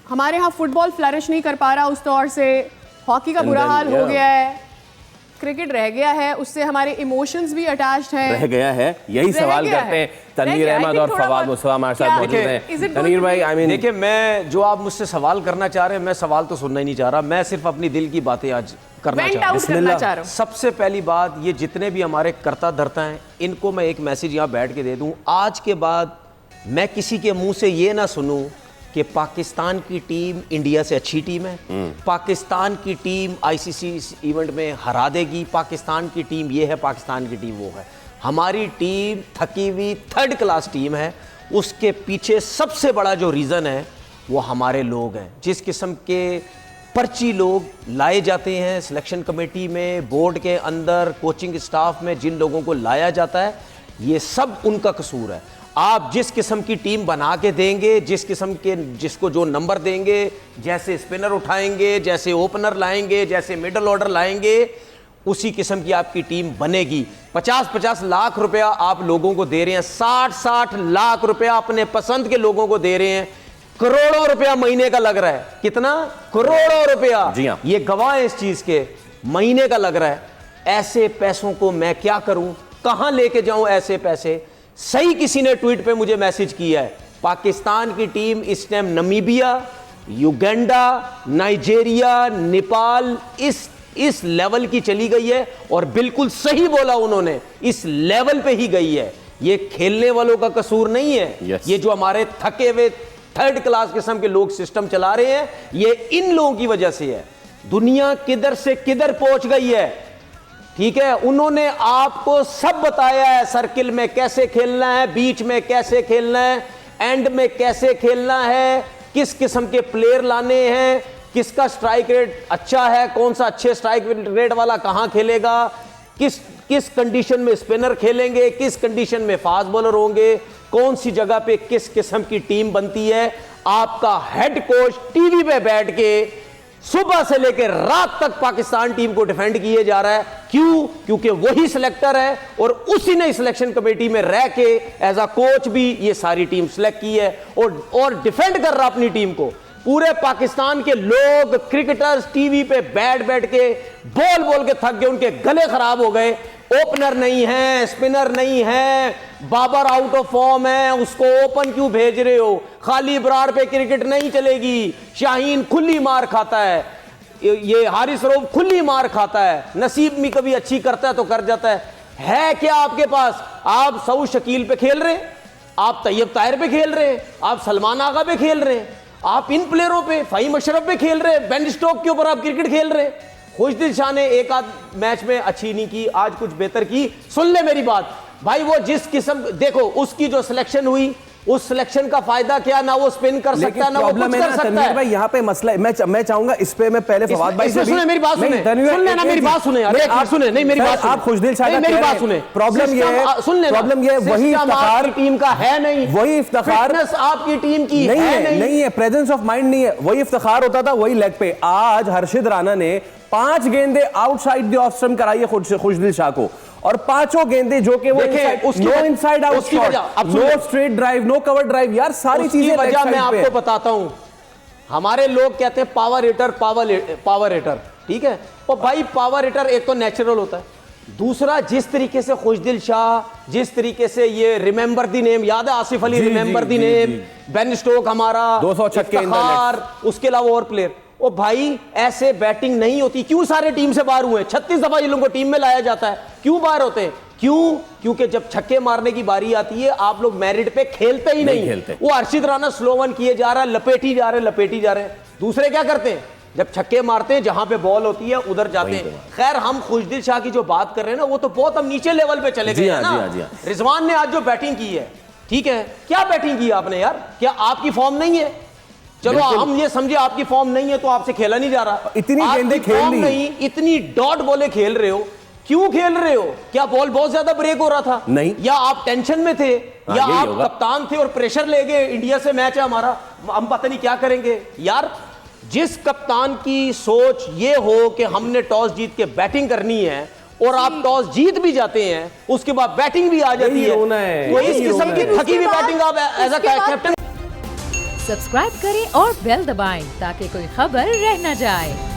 हमारे यहाँ football flourish नहीं कर पा रहा उस तौर से, हॉकी का बुरा हाल हो गया है, क्रिकेट रह गया है, उससे हमारे इमोशंस भी अटैच्ड हैं। रह गया है, यही सवाल करते हैं तनवीर अहमद और फवाद मुस्तफा हमारे साथ मौजूद हैं। तनवीर भाई, आई मीन देखिए, मैं जो आप मुझसे सवाल करना चाह रहे हैं, मैं सवाल तो सुनना ही नहीं चाह रहा, मैं सिर्फ अपनी दिल की बातें आज करना चाह रहा हूँ। सबसे पहली बात, ये जितने भी हमारे कर्ता धर्ता हैं, इनको मैं एक मैसेज यहाँ बैठ के दे दूँ, आज के बाद मैं किसी के मुंह से ये ना सुनूं कि पाकिस्तान की टीम इंडिया से अच्छी टीम है, पाकिस्तान की टीम आईसीसी इवेंट में हरा देगी, पाकिस्तान की टीम ये है, पाकिस्तान की टीम वो है। हमारी टीम थकी हुई थर्ड क्लास टीम है। उसके पीछे सबसे बड़ा जो रीज़न है वो हमारे लोग हैं। जिस किस्म के पर्ची लोग लाए जाते हैं सिलेक्शन कमेटी में, बोर्ड के अंदर, कोचिंग स्टाफ में, जिन लोगों को लाया जाता है, ये सब उनका कसूर है। आप जिस किस्म की टीम बना के देंगे, जिस किस्म के जिसको जो नंबर देंगे, जैसे स्पिनर उठाएंगे, जैसे ओपनर लाएंगे, जैसे मिडल ऑर्डर लाएंगे, उसी किस्म की आपकी टीम बनेगी। 50-50 लाख रुपया आप लोगों को दे रहे हैं, 60-60 लाख रुपया अपने पसंद के लोगों को दे रहे हैं, करोड़ों रुपया महीने का लग रहा है। कितना? करोड़ों रुपया। जी हाँ, ये गवाह है इस चीज के, महीने का लग रहा है। ऐसे पैसों को मैं क्या करूं, कहां लेके जाऊं ऐसे पैसे? सही किसी ने ट्वीट पे मुझे मैसेज किया है, पाकिस्तान की टीम इस time Namibia, Uganda, Nigeria, Nepal, इस लेवल की चली गई है। और बिल्कुल सही बोला उन्होंने, इस लेवल पे ही गई है। ये खेलने वालों का कसूर नहीं है। ये जो हमारे थके हुए थर्ड क्लास किस्म के लोग सिस्टम चला रहे हैं, ये इन लोगों की वजह से है। दुनिया किधर से किधर पहुंच गई है, ठीक है? उन्होंने आपको सब बताया है, सर्किल में कैसे खेलना है, बीच में कैसे खेलना है, एंड में कैसे खेलना है, किस किस्म के प्लेयर लाने हैं, किसका स्ट्राइक रेट अच्छा है, कौन सा अच्छे स्ट्राइक रेट वाला कहां खेलेगा, किस कंडीशन में स्पिनर खेलेंगे, किस कंडीशन में फास्ट बॉलर होंगे, कौन सी जगह पे किस किस्म की टीम बनती है। आपका हेड कोच टीवी पे बैठ के सुबह से लेकर रात तक पाकिस्तान टीम को डिफेंड किए जा रहा है। क्यों? क्योंकि वही सिलेक्टर है और उसी ने सिलेक्शन कमेटी में रह के एज अ कोच भी ये सारी टीम सिलेक्ट की है और डिफेंड कर रहा अपनी टीम को। पूरे पाकिस्तान के लोग, क्रिकेटर्स टीवी पे बैठ के बोल के थक गए, उनके गले खराब हो गए। ओपनर नहीं है, स्पिनर नहीं है, बाबर आउट ऑफ फॉर्म है, उसको ओपन क्यों भेज रहे हो? खाली बराड़ पे क्रिकेट नहीं चलेगी। शाहीन खुली मार खाता है, ये हारिस रऊफ खुली मार खाता है, नसीब भी कभी अच्छी करता है तो कर जाता है क्या आपके पास? आप सऊद शकील पे खेल रहे हैं, आप तैयब ताहिर पे खेल रहे हैं, आप सलमान आगा पे खेल रहे हैं, आप इन प्लेयरों पे, फ़हीम अशरफ पे खेल रहे हैं, बेन स्टोक के ऊपर आप क्रिकेट खेल रहे हैं। खुशदिल शाह ने एक आध मैच में अच्छी नहीं की, आज कुछ बेहतर की। सुन ले मेरी बात भाई, वो जिस किस्म, देखो उसकी जो सिलेक्शन हुई, उस सिलेक्शन का फायदा क्या? ना वो स्पिन कर सकता है, ना वो कुछ कर सकता है। भाई यहाँ पे मसला, मैं चाहूंगा इस पे मैं पहले फवाद भाई से सुने मेरी बात, सुने ना मेरी बात सुने यार, आप सुने नहीं मेरी बात, आप खुशदिल शाह मेरी बात सुने। प्रॉब्लम ये है, सुन ले, प्रॉब्लम ये वही इफ्तिखार टीम का है नहीं, वही इफ्तिखार आपकी टीम की नहीं है, प्रेजेंस ऑफ माइंड नहीं है। वही इफ्तिखार होता था वही लेग पे। आज हर्षिद राणा ने 5 गेंदें आउटसाइड द ऑफ स्टंप कराई है खुशदिल शाह को, और 5 गेंदें जो कि वो no inside out shot, no straight drive, no cover drive, यार सारी चीजें वजह मैं आपको बताता हूं। हमारे लोग कहते हैं पावर हिटर, ठीक है? और भाई पावर हिटर एक तो नेचुरल होता है, दूसरा जिस तरीके से खुशदिल शाह, जिस तरीके से ये रिमेंबर द नेम, याद है Asif Ali, remember the name, Ben Stoke हमारा 200 छक्के, उसके अलावा और प्लेयर, ओ भाई ऐसे बैटिंग नहीं होती। क्यों सारे टीम से बाहर हुए? 36 दफा इन लोगों को टीम में लाया जाता है, क्यों बाहर होते हैं? क्यों? क्योंकि जब छक्के मारने की बारी आती है, आप लोग मेरिट पे खेलते ही नहीं। वो हर्षिद राणा स्लो वन किए जा रहा है, लपेटी जा रहे हैं। दूसरे क्या करते हैं? जब छक्के मारते हैं, जहां पे बॉल होती है उधर जाते हैं। खैर, हम खुशदिल शाह की जो बात कर रहे हैं ना, वो तो बहुत हम नीचे लेवल पे चले गए ना। रिजवान ने आज जो बैटिंग की है, ठीक है, क्या बैटिंग की आपने यार? क्या आपकी फॉर्म नहीं है? चलो हम ये समझे आपकी फॉर्म नहीं है तो आपसे खेला नहीं जा रहा। इतनी गेंदें खेल ली नहीं, इतनी डॉट बॉलें खेल रहे हो, क्यों खेल रहे हो? क्या बॉल बहुत ज्यादा ब्रेक हो रहा था? नहीं। या आप टेंशन में थे, या आप कप्तान थे और प्रेशर ले गए, इंडिया से मैच है हमारा, हम पता नहीं क्या करेंगे? यार, जिस कप्तान की सोच ये हो कि हमने टॉस जीत के बैटिंग करनी है और आप टॉस जीत भी जाते हैं, उसके बाद बैटिंग भी आ जाती है, तो इस किस्म की थकी हुई बैटिंग आप एज अ कैप्टन सब्सक्राइब करें और बेल दबाएं ताकि कोई खबर रह न जाए।